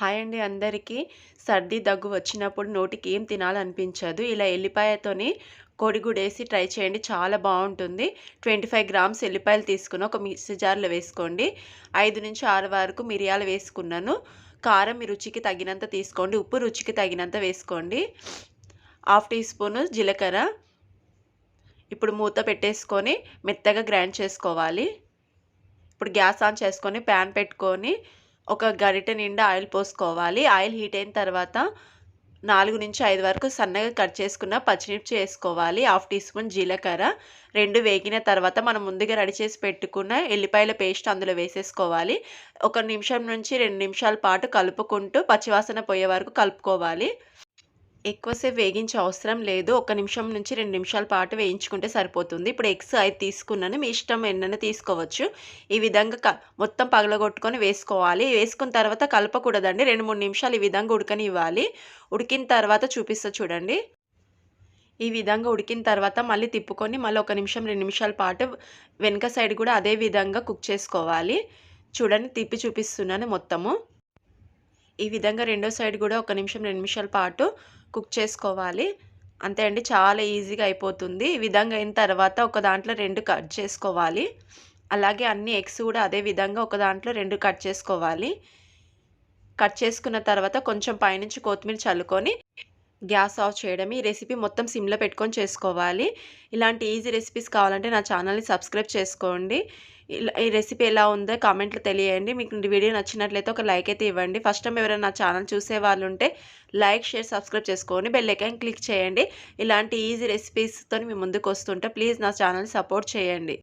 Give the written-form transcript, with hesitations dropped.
Hi అండి అందరికీ. సర్ది దగ్గు వచ్చినప్పుడు నోటికి ఏం తినాలనిపించదు. ఇలా ఎల్లిపాయతోని కోడిగుడేసి ట్రై చేయండి. చాలా బావుంటుంది. 25 గ్రామ్స్ ఎల్లిపాయలు తీసుకుని ఒక మిక్సీ జార్‌లో వేసుకోండి. 5-6 వరకు మిరియాలు వేసుకున్నాను. కారం మీ రుచికి తగినంత తీసుకోండి. ఉప్పు రుచికి తగినంత వేసుకోండి. హాఫ్ టీ స్పూను జీలకర్ర. ఇప్పుడు మూత పెట్టేసుకొని మెత్తగా గ్రైండ్ చేసుకోవాలి. ఇప్పుడు గ్యాస్ ఆన్ చేసుకొని ప్యాన్ పెట్టుకొని ఒక గరిటె నిండా ఆయిల్ పోసుకోవాలి. ఆయిల్ హీట్ అయిన తర్వాత 4-5 వరకు సన్నగా కట్ చేసుకున్న పచ్చిమిర్చి వేసుకోవాలి. హాఫ్ టీ స్పూన్ జీలకర్ర. 2 వేగిన తర్వాత మనం ముందుగా రెడీ చేసి పెట్టుకున్న ఎల్లిపాయల పేస్ట్ అందులో వేసేసుకోవాలి. 1 నిమిషం నుంచి 2 నిమిషాల పాటు కలుపుకుంటూ పచ్చివాసన పోయే వరకు కలుపుకోవాలి. ఎక్కువసేపు వేగించే అవసరం లేదు. 1 నిమిషం నుంచి 2 నిమిషాల పాటు వేయించుకుంటే సరిపోతుంది. ఇప్పుడు ఎగ్స్ 5 తీసుకున్నాను. మీ ఇష్టం ఎన్నైనా తీసుకోవచ్చు. ఈ విధంగా మొత్తం పగలగొట్టుకొని వేసుకోవాలి. వేసుకున్న తర్వాత కలపకూడదండి. 2-3 నిమిషాలు ఈ విధంగా ఉడకనివ్వాలి. ఉడికిన తర్వాత చూపిస్తా చూడండి. ఈ విధంగా ఉడికిన తర్వాత మళ్ళీ తిప్పుకొని మళ్ళీ 1 నిమిషం 2 నిమిషాల పాటు వెనక సైడ్ కూడా అదే విధంగా కుక్ చేసుకోవాలి. చూడండి తిప్పి చూపిస్తున్నాను మొత్తము. ఈ విధంగా రెండో సైడ్ కూడా 1 నిమిషం 2 నిమిషాల పాటు కుక్ చేసుకోవాలి. అంతే అండి, చాలా ఈజీగా అయిపోతుంది. ఈ విధంగా అయిన తర్వాత ఒక దాంట్లో 2 కట్ చేసుకోవాలి. అలాగే అన్ని ఎగ్స్ కూడా అదే విధంగా ఒక దాంట్లో 2 కట్ చేసుకోవాలి. కట్ చేసుకున్న తర్వాత కొంచెం పైనుంచి కొత్తిమీర చల్లుకొని గ్యాస్ ఆఫ్ చేయడం. ఈ రెసిపీ మొత్తం సిమ్లో పెట్టుకొని చేసుకోవాలి. ఇలాంటి ఈజీ రెసిపీస్ కావాలంటే నా ఛానల్ని సబ్స్క్రైబ్ చేసుకోండి. ఈ రెసిపీ ఎలా ఉందో కామెంట్లో తెలియండి. మీకు వీడియో నచ్చినట్లయితే ఒక లైక్ అయితే ఇవ్వండి. ఫస్ట్ టైం ఎవరైనా నా ఛానల్ చూసే వాళ్ళు ఉంటే లైక్, షేర్, సబ్స్క్రైబ్ చేసుకొని బెల్ ఐకాన్ క్లిక్ చేయండి. ఇలాంటి ఈజీ రెసిపీస్తో మీ ముందుకు వస్తుంటే ప్లీజ్ నా ఛానల్ని సపోర్ట్ చేయండి.